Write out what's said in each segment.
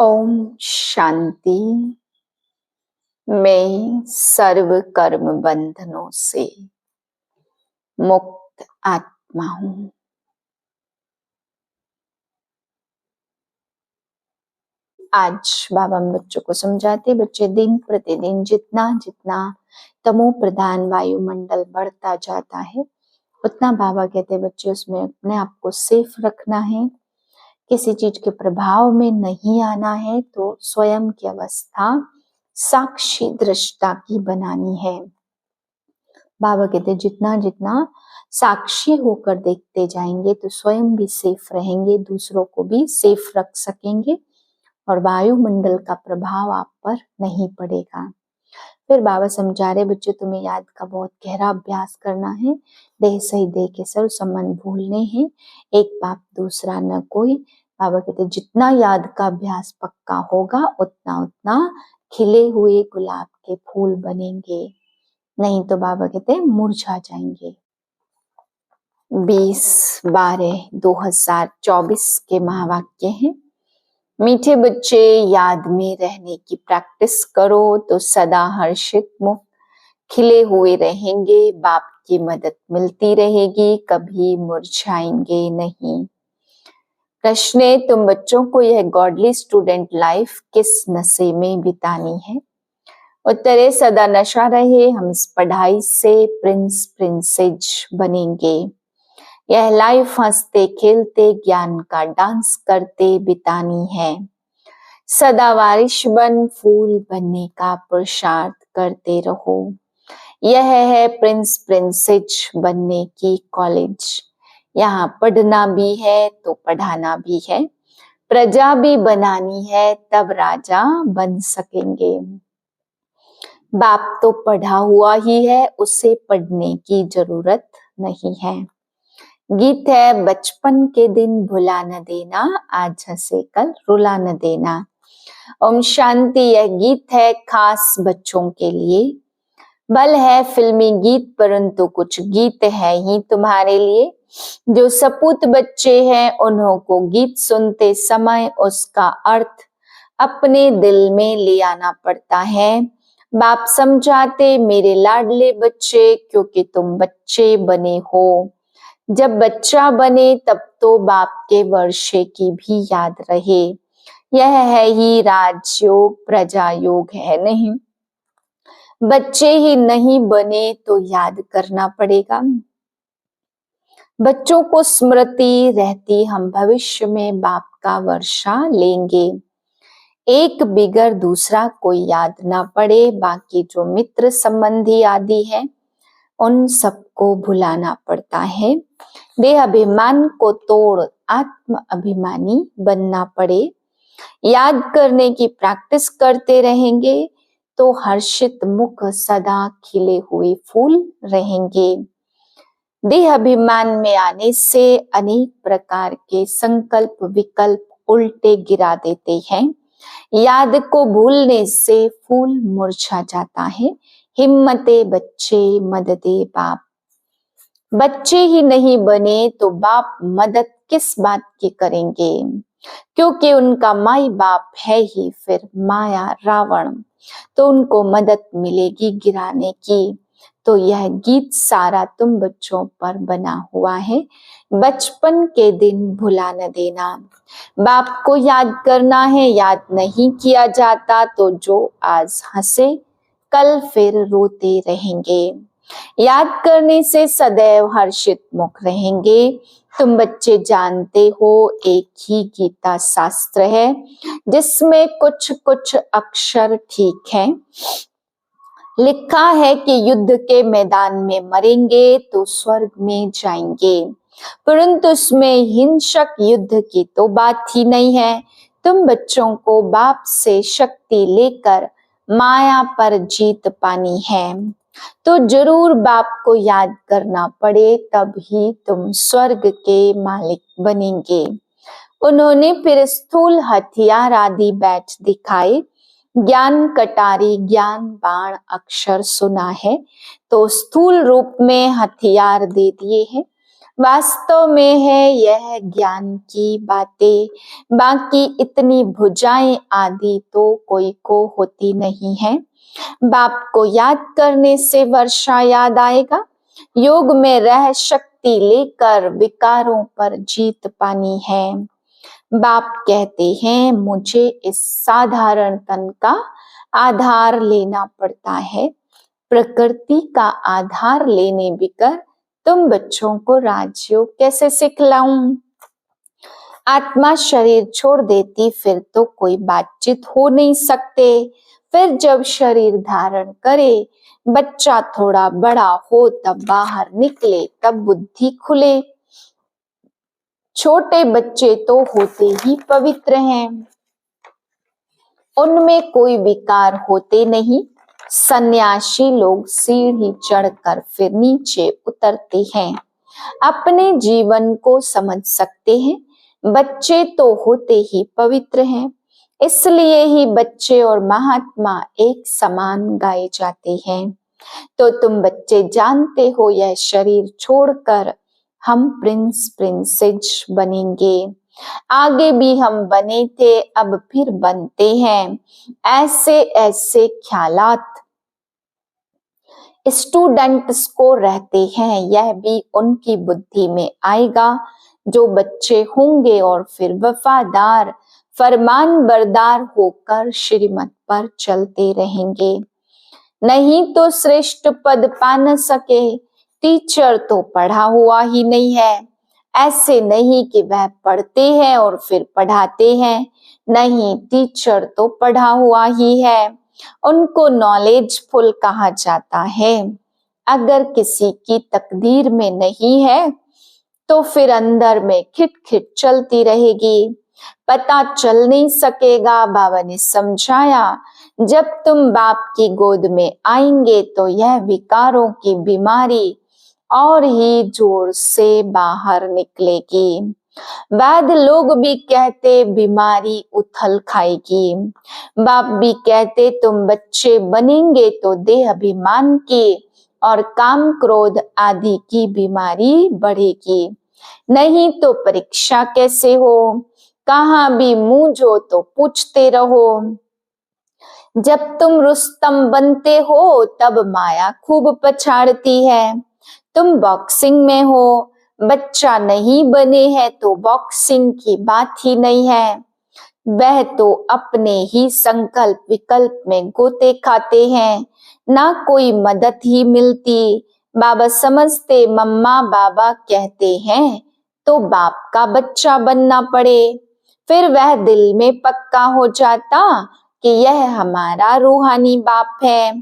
ओम शांति। मैं सर्व कर्म बंधनों से मुक्त आत्मा हूँ। आज बाबा बच्चों को समझाते, बच्चे दिन प्रतिदिन जितना जितना तमो प्रधान वायुमंडल बढ़ता जाता है उतना बाबा कहते बच्चे उसमें अपने आप को सेफ रखना है, किसी चीज के प्रभाव में नहीं आना है, तो स्वयं की अवस्था साक्षी दृष्टा की बनानी है। बाबा कहते जितना जितना साक्षी होकर देखते जाएंगे तो स्वयं भी सेफ रहेंगे, दूसरों को भी सेफ रख सकेंगे और वायुमंडल का प्रभाव आप पर नहीं पड़ेगा। फिर बाबा समझा रहे बच्चे तुम्हें याद का बहुत गहरा अभ्यास करना है। देह सही देह के सर्व संबंध भूलने हैं, एक बाप दूसरा न कोई। बाबा कहते जितना याद का अभ्यास पक्का होगा उतना उतना खिले हुए गुलाब के फूल बनेंगे, नहीं तो बाबा कहते मुरझा जाएंगे। 20/12/2024 के महावाक्य हैं। मीठे बच्चे याद में रहने की प्रैक्टिस करो तो सदा हर्षित मुक्त खिले हुए रहेंगे, बाप की मदद मिलती रहेगी, कभी मुरझाएंगे नहीं। प्रश्न है, तुम बच्चों को यह गॉडली स्टूडेंट लाइफ किस नशे में बितानी है? उत्तर है, सदा नशा रहे, हम इस पढ़ाई से प्रिंस प्रिंसेज बनेंगे। यह लाइफ हंसते खेलते ज्ञान का डांस करते बितानी है। सदा वारिश बन फूल बनने का पुरुषार्थ करते रहो। यह है प्रिंस प्रिंसेज बनने की कॉलेज। यहाँ पढ़ना भी है तो पढ़ाना भी है, प्रजा भी बनानी है, तब राजा बन सकेंगे। बाप तो पढ़ा हुआ ही है, उसे पढ़ने की जरूरत नहीं है। गीत है, बचपन के दिन भुला न देना, आज हंसे कल रुला न देना। ओम शांति। यह गीत है खास बच्चों के लिए। भल है फिल्मी गीत, परंतु कुछ गीत है ही तुम्हारे लिए। जो सपूत बच्चे हैं उन्हों को गीत सुनते समय उसका अर्थ अपने दिल में ले आना पड़ता है। बाप समझाते मेरे लाडले बच्चे, क्योंकि तुम बच्चे बने हो। जब बच्चा बने तब तो बाप के वर्षे की भी याद रहे। यह है ही राजयोग, प्रजा योग है नहीं। बच्चे ही नहीं बने तो याद करना पड़ेगा। बच्चों को स्मृति रहती हम भविष्य में बाप का वर्षा लेंगे। एक बिगर दूसरा कोई याद ना पड़े, बाकी जो मित्र संबंधी आदि है उन सबको भुलाना पड़ता है। देह अभिमान को तोड़ आत्म अभिमानी बनना पड़े। याद करने की प्रैक्टिस करते रहेंगे तो हर्षित मुख सदा खिले हुए फूल रहेंगे। देह अभिमान में आने से अनेक प्रकार के संकल्प विकल्प उल्टे गिरा देते हैं। याद को भूलने से फूल मुरझा जाता है। हिम्मते बच्चे मददे बाप। बच्चे ही नहीं बने तो बाप मदद किस बात की करेंगे, क्योंकि उनका माई बाप है ही फिर माया रावण, तो उनको मदद मिलेगी गिराने की। तो यह गीत सारा तुम बच्चों पर बना हुआ है। बचपन के दिन भुला न देना। बाप को याद करना है, याद नहीं किया जाता तो जो आज हंसे कल फिर रोते रहेंगे। याद करने से सदैव हर्षित मुख रहेंगे। तुम बच्चे जानते हो एक ही गीता शास्त्र है जिसमें कुछ कुछ अक्षर ठीक है। लिखा है कि युद्ध के मैदान में मरेंगे तो स्वर्ग में जाएंगे, परंतु उसमें हिंसक युद्ध की तो बात ही नहीं है। तुम बच्चों को बाप से शक्ति लेकर माया पर जीत पानी है, तो जरूर बाप को याद करना पड़े, तब ही तुम स्वर्ग के मालिक बनेंगे। उन्होंने फिर स्थूल हथियार आदि बैच दिखाए। ज्ञान कटारी ज्ञान बाण अक्षर सुना है, तो स्थूल रूप में हथियार दे दिए हैं। वास्तव में है यह ज्ञान की बातें, बाकी इतनी भुजाएं आदि तो कोई को होती नहीं है। बाप को याद करने से वर्षा याद आएगा। योग में रह शक्ति लेकर विकारों पर जीत पानी है। बाप कहते हैं मुझे इस साधारण तन का आधार लेना पड़ता है। प्रकृति का आधार लेने बिकर तुम बच्चों को राजयोग कैसे सिखलाऊं? आत्मा शरीर छोड़ देती फिर तो कोई बातचीत हो नहीं सकते। फिर जब शरीर धारण करे, बच्चा थोड़ा बड़ा हो तब बाहर निकले, तब बुद्धि खुले। छोटे बच्चे तो होते ही पवित्र हैं, उनमें कोई विकार होते नहीं। सन्यासी लोग सीढ़ी चढ़कर फिर नीचे उतरते हैं, अपने जीवन को समझ सकते हैं। बच्चे तो होते ही पवित्र हैं, इसलिए ही बच्चे और महात्मा एक समान गाए जाते हैं। तो तुम बच्चे जानते हो यह शरीर छोड़कर हम प्रिंस प्रिंसेस बनेंगे। आगे भी हम बने थे, अब फिर बनते हैं। ऐसे ऐसे ख्यालात स्टूडेंट्स को रहते हैं, यह भी उनकी बुद्धि में आएगा जो बच्चे होंगे और फिर वफादार फरमान बरदार होकर श्रीमत पर चलते रहेंगे। नहीं तो श्रेष्ठ पद पा न सके। टीचर तो पढ़ा हुआ ही नहीं है। ऐसे नहीं कि वह पढ़ते हैं और फिर पढ़ाते हैं। नहीं, टीचर तो पढ़ा हुआ ही है, उनको नॉलेजफुल कहा जाता है। अगर किसी की तकदीर में नहीं है तो फिर अंदर में खिटखिट चलती रहेगी, पता चल नहीं सकेगा। बाबा ने समझाया, जब तुम बाप की गोद में आएंगे तो यह विकारों की बीमारी और ही जोर से बाहर निकलेगी। वैद्य लोग भी कहते बीमारी उथल खाएगी। बाप भी कहते तुम बच्चे बनेंगे तो देह अभिमान की और काम क्रोध आदि की बीमारी बढ़ेगी। नहीं तो परीक्षा कैसे हो? कहाँ भी मूंझो तो पूछते रहो। जब तुम रुस्तम बनते हो तब माया खूब पछाड़ती है। तुम बॉक्सिंग में हो, बच्चा नहीं बने हैं तो बॉक्सिंग की बात ही नहीं है। वह तो अपने ही संकल्प विकल्प में गोते खाते हैं, ना कोई मदद ही मिलती। बाबा समझते मम्मा बाबा कहते हैं तो बाप का बच्चा बनना पड़े। फिर वह दिल में पक्का हो जाता कि यह हमारा रूहानी बाप है।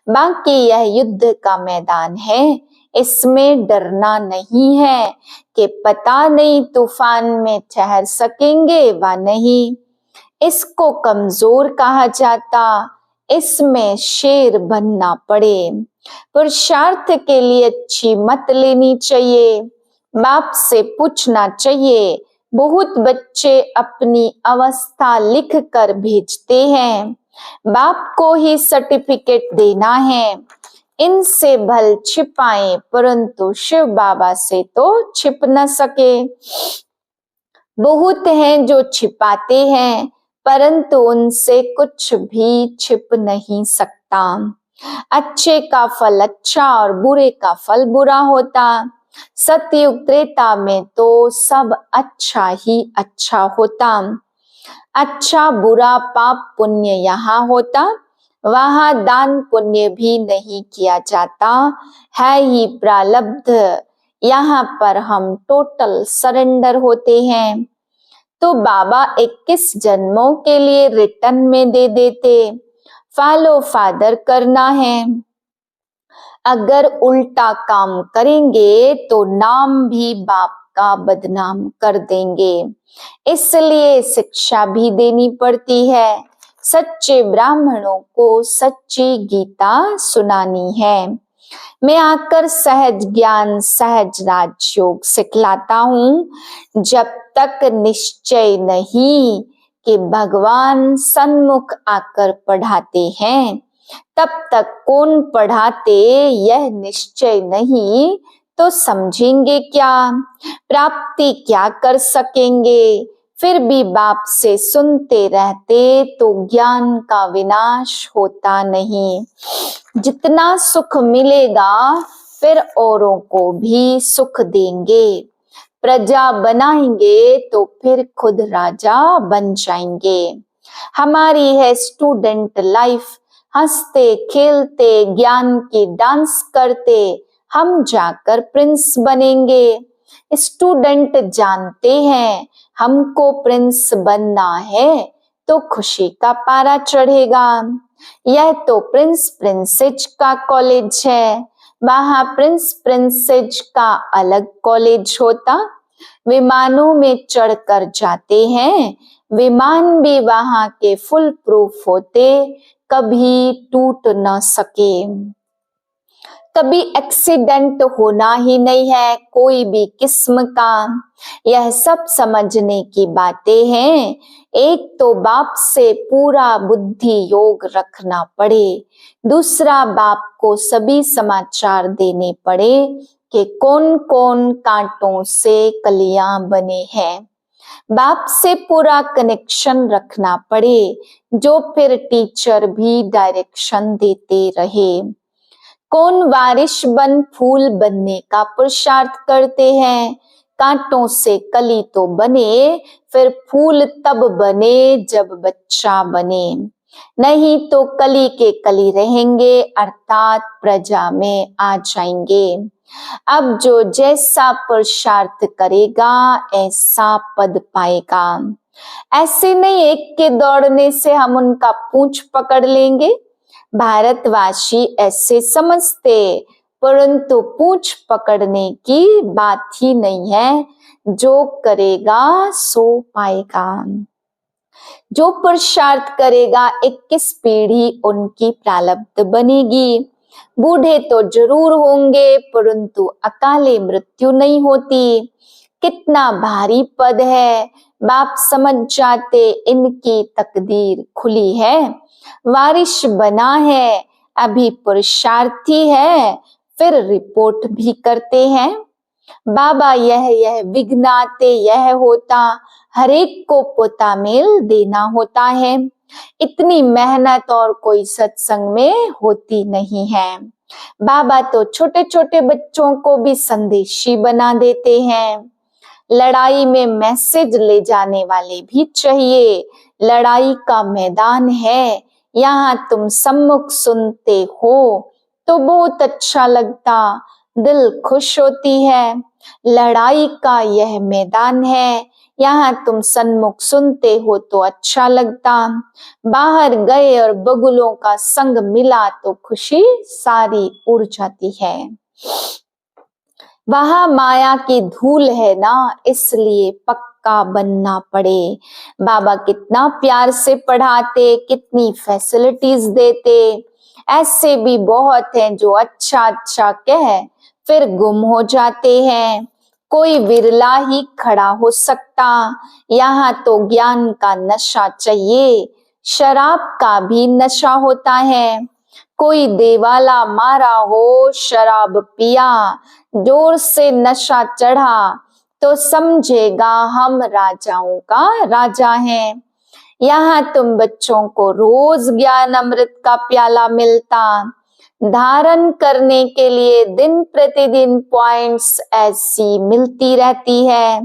बाकी यह युद्ध का मैदान है, इसमें डरना नहीं है कि पता नहीं तूफान में ठहर सकेंगे व नहीं। इसको कमजोर कहा जाता, इसमें शेर बनना पड़े। पुरुषार्थ के लिए अच्छी मत लेनी चाहिए, बाप से पूछना चाहिए। बहुत बच्चे अपनी अवस्था लिख कर भेजते हैं, बाप को ही सर्टिफिकेट देना है। इनसे भल छिपाएं परंतु शिव बाबा से तो छिप न सके। बहुत हैं जो छिपाते हैं परंतु उनसे कुछ भी छिप नहीं सकता। अच्छे का फल अच्छा और बुरे का फल बुरा होता। सतयुग त्रेता में तो सब अच्छा ही अच्छा होता। अच्छा बुरा पाप पुण्य यहाँ होता, वहां दान पुण्य भी नहीं किया जाता, है ही प्रारब्ध। यहाँ पर हम टोटल सरेंडर होते हैं। तो बाबा 21 जन्मों के लिए रिटर्न में दे देते, फॉलो फादर करना है। अगर उल्टा काम करेंगे तो नाम भी बाप का बदनाम कर देंगे, इसलिए शिक्षा भी देनी पड़ती है। सच्चे ब्राह्मणों को सच्ची गीता सुनानी है। मैं आकर सहज ज्ञान सहज राजयोग सिखलाता हूँ। जब तक निश्चय नहीं कि भगवान सन्मुख आकर पढ़ाते हैं, तब तक कौन पढ़ाते यह निश्चय नहीं तो समझेंगे क्या, प्राप्ति क्या कर सकेंगे। फिर भी बाप से सुनते रहते तो ज्ञान का विनाश होता नहीं। जितना सुख मिलेगा फिर औरों को भी सुख देंगे। प्रजा बनाएंगे तो फिर खुद राजा बन जाएंगे। हमारी है स्टूडेंट लाइफ, हंसते खेलते ज्ञान की डांस करते हम जाकर प्रिंस बनेंगे। स्टूडेंट जानते हैं हमको प्रिंस बनना है तो खुशी का पारा चढ़ेगा। यह तो प्रिंस प्रिंसेज का कॉलेज है, वहां प्रिंस प्रिंसेज का अलग कॉलेज होता। विमानों में चढ़कर जाते हैं, विमान भी वहां के फुल प्रूफ होते, कभी टूट न सके। कभी एक्सीडेंट होना ही नहीं है कोई भी किस्म का। यह सब समझने की बातें हैं। एक तो बाप से पूरा बुद्धि योग रखना पड़े, दूसरा बाप को सभी समाचार देने पड़े कि कौन कौन कांटों से कलियां बने हैं। बाप से पूरा कनेक्शन रखना पड़े, जो फिर टीचर भी डायरेक्शन देते रहे। कौन बारिश बन फूल बनने का पुरुषार्थ करते हैं। कांटों से कली तो बने, फिर फूल तब बने जब बच्चा बने, नहीं तो कली के कली रहेंगे अर्थात प्रजा में आ जाएंगे। अब जो जैसा पुरुषार्थ करेगा ऐसा पद पाएगा। ऐसे नहीं एक के दौड़ने से हम उनका पूंछ पकड़ लेंगे। भारतवासी ऐसे समझते, परंतु पूंछ पकड़ने की बात ही नहीं है। जो करेगा सो पाएगा। जो पुरुषार्थ करेगा 21 पीढ़ी उनकी प्रारब्ध बनेगी। बूढ़े तो जरूर होंगे परंतु अकाले मृत्यु नहीं होती। कितना भारी पद है, बाप समझ जाते इनकी तकदीर खुली है। वारिश बना है, अभी पुरुषार्थी है, फिर रिपोर्ट भी करते हैं। बाबा यह विघ्नाते यह होता, हर एक को पोता मेल देना होता है। इतनी मेहनत और कोई सत्संग में होती नहीं है। बाबा तो छोटे छोटे बच्चों को भी संदेशी बना देते हैं। लड़ाई में मैसेज ले जाने वाले भी चाहिए। लड़ाई का मैदान है, यहाँ तुम सम्मुख सुनते हो तो बहुत अच्छा लगता, दिल खुश होती है। लड़ाई का यह मैदान है, यहाँ तुम सन्मुख सुनते हो तो अच्छा लगता। बाहर गए और बगुलों का संग मिला तो खुशी सारी उड़ जाती है। वहां माया की धूल है ना, इसलिए पक्का बनना पड़े। बाबा कितना प्यार से पढ़ाते, कितनी फैसिलिटीज देते। ऐसे भी बहुत हैं जो अच्छा अच्छा कह फिर गुम हो जाते हैं। कोई विरला ही खड़ा हो सकता। यहाँ तो ज्ञान का नशा चाहिए, शराब का भी नशा होता है। कोई देवाला मारा हो, शराब पिया, जोर से नशा चढ़ा तो समझेगा हम राजाओं का राजा हैं। यहाँ तुम बच्चों को रोज ज्ञान अमृत का प्याला मिलता। धारण करने के लिए दिन प्रतिदिन पॉइंट्स ऐसी मिलती रहती है,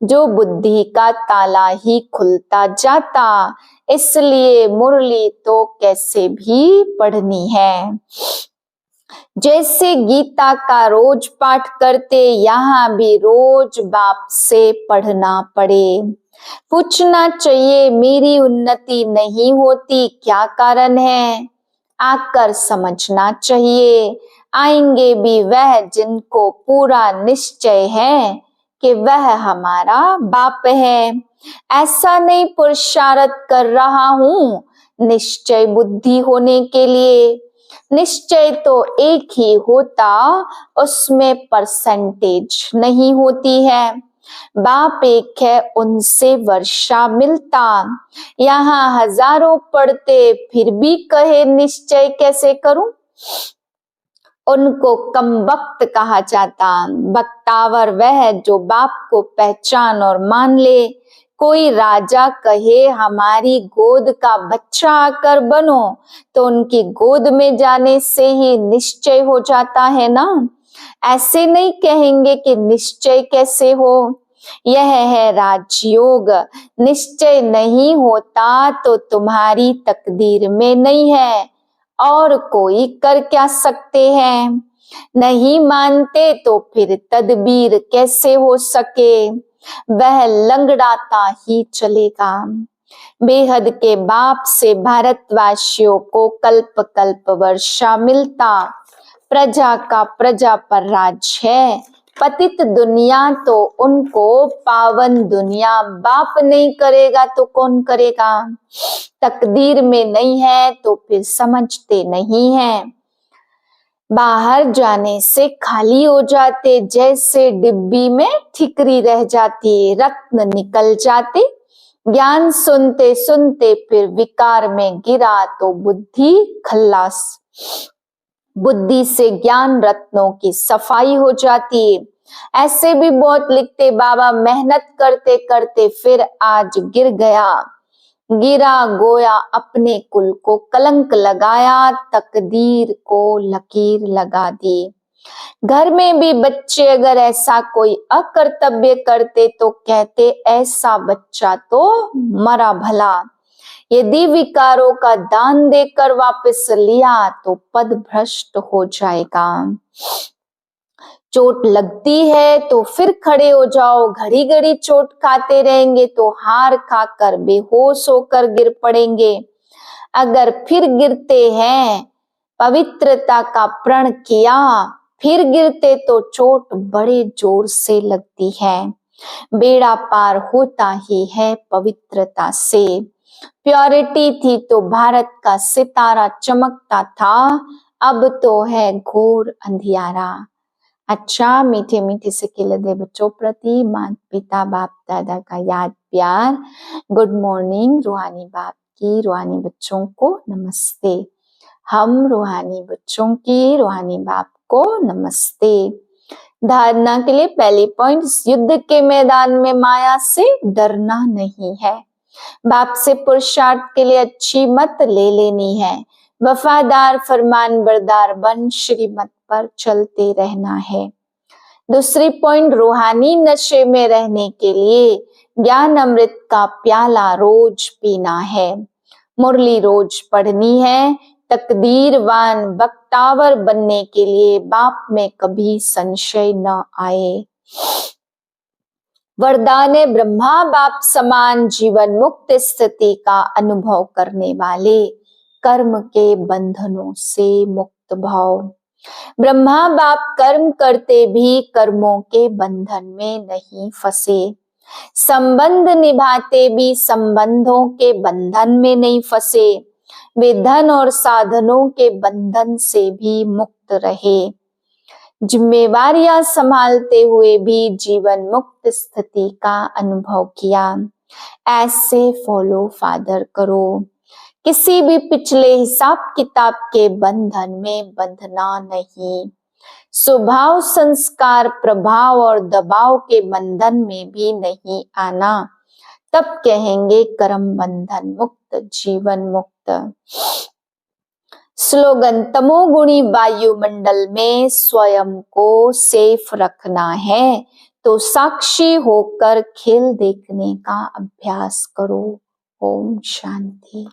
जो बुद्धि का ताला ही खुलता जाता। इसलिए मुरली तो कैसे भी पढ़नी है। जैसे गीता का रोज पाठ करते, यहाँ भी रोज बाप से पढ़ना पड़े। पूछना चाहिए मेरी उन्नति नहीं होती क्या कारण है। आकर समझना चाहिए। आएंगे भी वह जिनको पूरा निश्चय है कि वह हमारा बाप है। ऐसा नहीं पुरुषार्थ कर रहा हूँ निश्चय बुद्धि होने के लिए। निश्चय तो एक ही होता, उसमें परसेंटेज नहीं होती है। बाप एक है, उनसे वर्षा मिलता। यहाँ हजारों पढ़ते फिर भी कहे निश्चय कैसे करूं। उनको कम वक्त कहा जाता। बख्तावर वह जो बाप को पहचान और मान ले। कोई राजा कहे हमारी गोद का बच्चा आकर बनो, तो उनकी गोद में जाने से ही निश्चय हो जाता है ना। ऐसे नहीं कहेंगे कि निश्चय कैसे हो, यह है राजयोग। निश्चय नहीं होता तो तुम्हारी तकदीर में नहीं है, और कोई कर क्या सकते हैं। नहीं मानते तो फिर तदबीर कैसे हो सके, वह लंगड़ाता ही चलेगा। बेहद के बाप से भारतवासियों को कल्प कल्प वर्षा मिलता। प्रजा का प्रजा पर राज है। पतित दुनिया तो उनको पावन दुनिया बाप नहीं करेगा तो कौन करेगा। तकदीर में नहीं है तो फिर समझते नहीं है। बाहर जाने से खाली हो जाते, जैसे डिब्बी में ठिकरी रह जाती, रत्न निकल जाते। ज्ञान सुनते सुनते फिर विकार में गिरा तो बुद्धि खल्लास। बुद्धि से ज्ञान रत्नों की सफाई हो जाती है। ऐसे भी बहुत लिखते, बाबा मेहनत करते करते फिर आज गिर गया। गिरा गोया अपने कुल को कलंक लगाया, तकदीर को लकीर लगा दी। घर में भी बच्चे अगर ऐसा कोई अकर्तव्य करते तो कहते ऐसा बच्चा तो मरा भला। यदि विकारों का दान देकर वापस लिया तो पद भ्रष्ट हो जाएगा। चोट लगती है तो फिर खड़े हो जाओ, घड़ी घड़ी चोट खाते रहेंगे तो हार खाकर बेहोश होकर गिर पड़ेंगे। अगर फिर गिरते हैं, पवित्रता का प्रण किया, फिर गिरते तो चोट बड़े जोर से लगती है। बेड़ा पार होता ही है पवित्रता से। प्योरिटी थी तो भारत का सितारा चमकता था, अब तो है घोर अंधियारा। अच्छा, मीठे मीठे से खिलते बच्चों प्रति माता पिता बाप दादा का याद प्यार। गुड मॉर्निंग रूहानी बाप की रूहानी बच्चों को नमस्ते। हम रूहानी बच्चों की रूहानी बाप को नमस्ते। धारणा के लिए पहली पॉइंट, युद्ध के मैदान में माया से डरना नहीं है। बाप से पुरुषार्थ के लिए अच्छी मत ले लेनी है। वफादार फरमान बरदार बन श्रीमत पर चलते रहना है। दूसरी पॉइंट, रूहानी नशे में रहने के लिए ज्ञान अमृत का प्याला रोज पीना है। मुरली रोज पढ़नी है। तकदीरवान बख्तावर बनने के लिए बाप में कभी संशय न आए। वरदान ब्रह्मा बाप समान जीवन मुक्त स्थिति का अनुभव करने वाले, कर्म के बंधनों से मुक्त भाव। ब्रह्मा बाप कर्म करते भी कर्मों के बंधन में नहीं फंसे। संबंध निभाते भी संबंधों के बंधन में नहीं फंसे। वे धन और साधनों के बंधन से भी मुक्त रहे। जिम्मेवारियां संभालते हुए भी जीवन मुक्त स्थिति का अनुभव किया। ऐसे फॉलो फादर करो। किसी भी पिछले हिसाब किताब के बंधन में बंधना नहीं। स्वभाव संस्कार प्रभाव और दबाव के बंधन में भी नहीं आना। तब कहेंगे कर्म बंधन मुक्त जीवन मुक्त। स्लोगन, तमोगुणी वायुमंडल में स्वयं को सेफ रखना है तो साक्षी होकर खेल देखने का अभ्यास करो। ओम शांति।